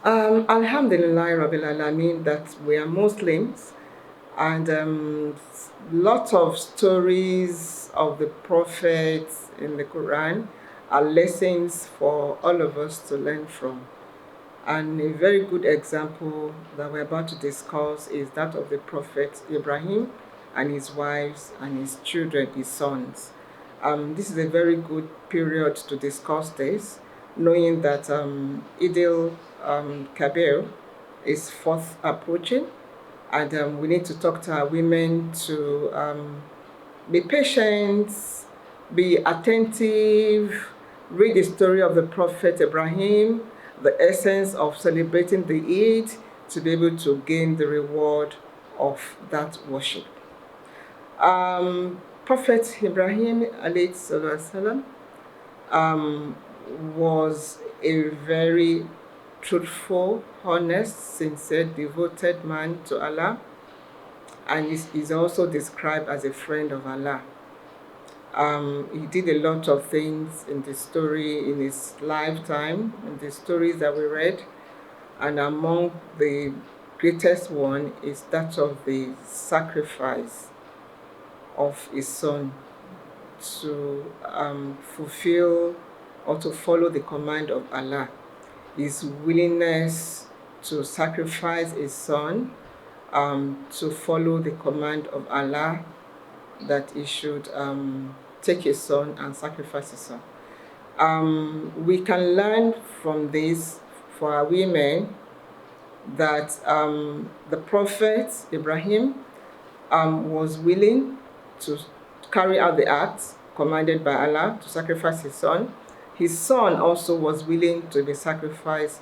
Alhamdulillah Rabbil Alameen that we are Muslims, and lots of stories of the prophets in the Quran are lessons for all of us to learn from. And a very good example that we're about to discuss is that of the prophet Ibrahim and his wives and his children, his sons. This is a very good period to discuss this, knowing that Eid-il-Kabir is fast approaching, and we need to talk to our women to be patient, be attentive, read the story of the Prophet Ibrahim, the essence of celebrating the Eid, to be able to gain the reward of that worship. Prophet Ibrahim alayhi salam was a very truthful, honest, sincere, devoted man to Allah, and is also described as a friend of Allah. He did a lot of things in the story in his lifetime, in the stories that we read, and among the greatest one is that of the sacrifice of his son to fulfill or to follow the command of Allah. His willingness to sacrifice his son to follow the command of Allah, that he should take his son and sacrifice his son. We can learn from this for our women that the prophet Ibrahim was willing to carry out the act commanded by Allah to sacrifice his son. His son also was willing to be sacrificed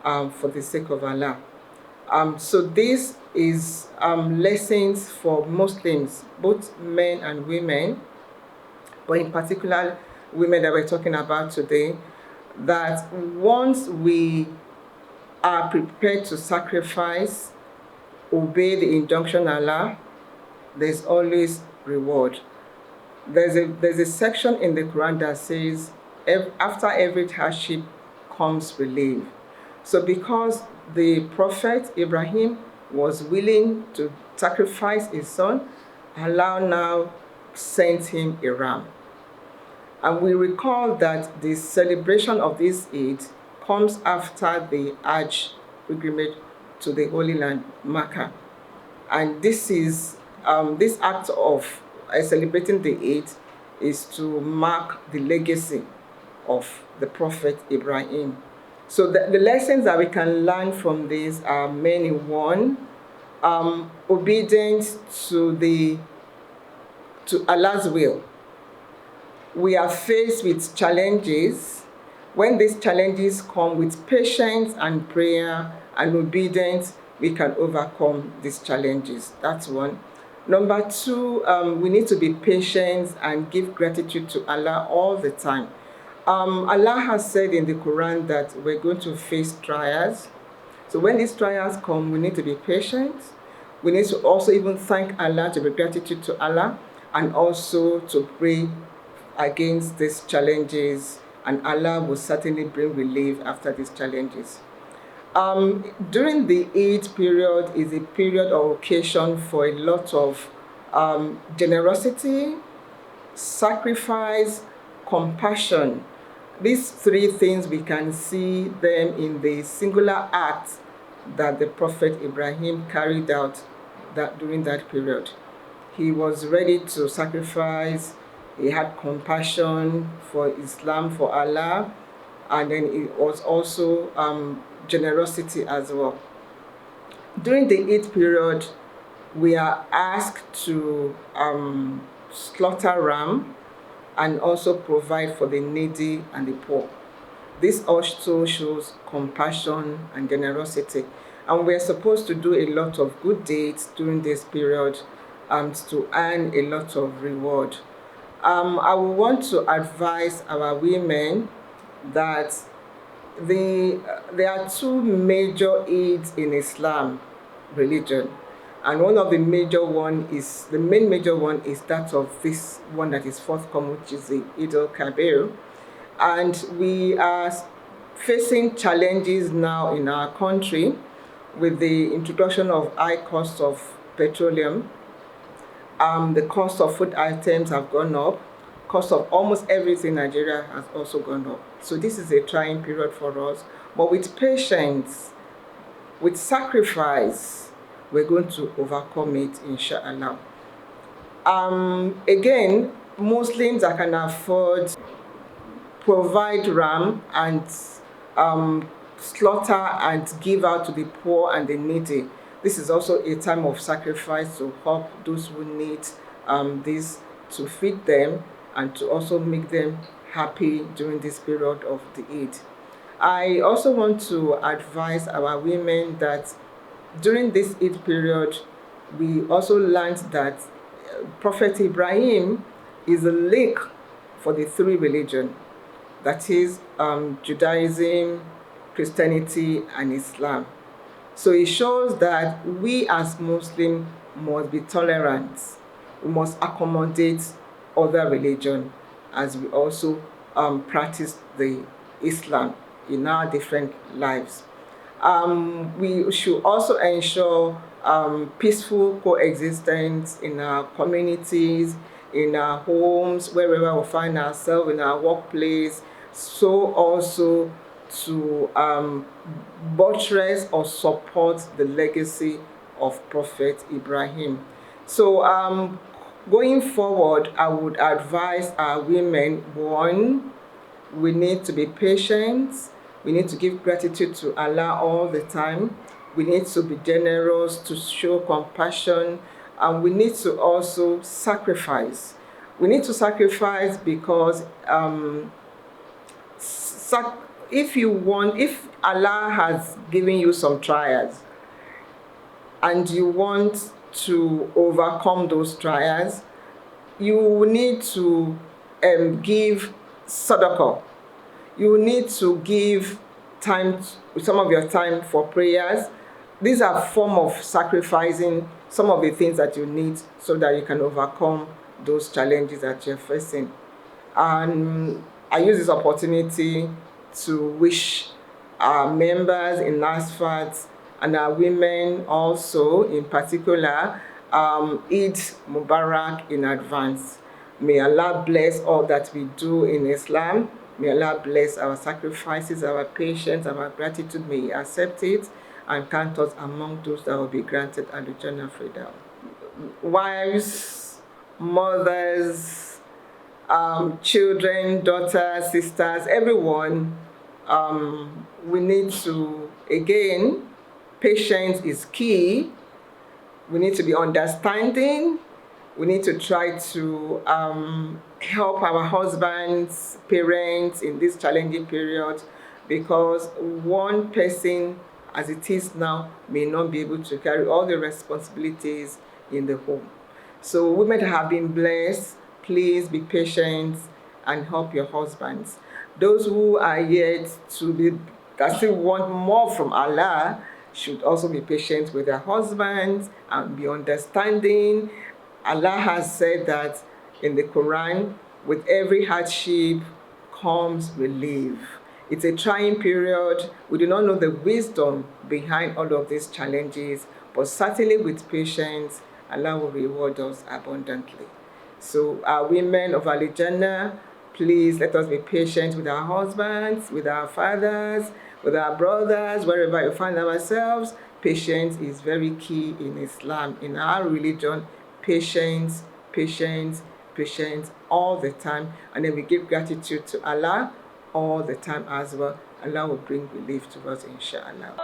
for the sake of Allah. So this is lessons for Muslims, both men and women, but in particular women that we're talking about today, that once we are prepared to sacrifice, obey the injunction of Allah, there's always reward. There's a section in the Quran that says, after every hardship comes relief. So because the prophet Ibrahim was willing to sacrifice his son, Allah now sent him a ram. And we recall that the celebration of this Eid comes after the Hajj pilgrimage to the Holy Land, Makkah. And this is this act of celebrating the Eid is to mark the legacy of the Prophet Ibrahim. So the lessons that we can learn from this are many. One, obedience to Allah's will. We are faced with challenges. When these challenges come with patience and prayer and obedience, we can overcome these challenges. That's one. Number two, we need to be patient and give gratitude to Allah all the time. Allah has said in the Quran that we're going to face trials. So when these trials come, we need to be patient. We need to also even thank Allah, to be gratitude to Allah, and also to pray against these challenges, and Allah will certainly bring relief after these challenges. During the Eid period is a period or occasion for a lot of generosity, sacrifice, compassion. These three things, we can see them in the singular act that the Prophet Ibrahim carried out during that period. He was ready to sacrifice, he had compassion for Islam, for Allah, and then it was also generosity as well. During the Eid period, we are asked to slaughter ram and also provide for the needy and the poor. This also shows compassion and generosity. And we're supposed to do a lot of good deeds during this period to earn a lot of reward. I would want to advise our women that there are two major Eids in Islam religion. And one of the main major one is that of this one that is forthcoming, which is the Eid-il-Kabir. And we are facing challenges now in our country with the introduction of high costs of petroleum. The cost of food items have gone up. Cost of almost everything in Nigeria has also gone up. So this is a trying period for us. But with patience, with sacrifice, we're going to overcome it, inshallah. Again, Muslims that can afford provide ram and slaughter and give out to the poor and the needy. This is also a time of sacrifice to help those who need this, to feed them and to also make them happy during this period of the Eid. I also want to advise our women that during this Eid period, we also learned that Prophet Ibrahim is a link for the three religions, that is Judaism, Christianity, and Islam. So it shows that we as Muslims must be tolerant. We must accommodate other religions as we also practice the Islam in our different lives. We should also ensure peaceful coexistence in our communities, in our homes, wherever we find ourselves, in our workplace, so also to buttress or support the legacy of Prophet Ibrahim. So going forward, I would advise our women, one, we need to be patient. We need to give gratitude to Allah all the time. We need to be generous, to show compassion, and we need to also sacrifice. We need to sacrifice because if Allah has given you some trials and you want to overcome those trials, you need to give sadaqah. You need to give some of your time for prayers. These are a form of sacrificing some of the things that you need so that you can overcome those challenges that you're facing. And I use this opportunity to wish our members in NASFAT and our women also in particular Eid Mubarak in advance. May Allah bless all that we do in Islam. May Allah bless our sacrifices, our patience, our gratitude. May He accept it and count us among those that will be granted ALHAJA freedom. Wives, mothers, children, daughters, sisters, everyone, we need to, again, patience is key. We need to be understanding. We need to try to help our husbands, parents in this challenging period, because one person, as it is now, may not be able to carry all the responsibilities in the home. So women that have been blessed, please be patient and help your husbands. Those who are yet to be, that still want more from Allah, should also be patient with their husbands and be understanding. Allah has said that in the Quran, with every hardship comes relief. It's a trying period. We do not know the wisdom behind all of these challenges, but certainly with patience, Allah will reward us abundantly. So our women of ALHAJA, please let us be patient with our husbands, with our fathers, with our brothers, wherever we find ourselves. Patience is very key in Islam. In our religion, patience, patience, patience all the time. And then we give gratitude to Allah all the time as well. Allah will bring relief to us, inshallah.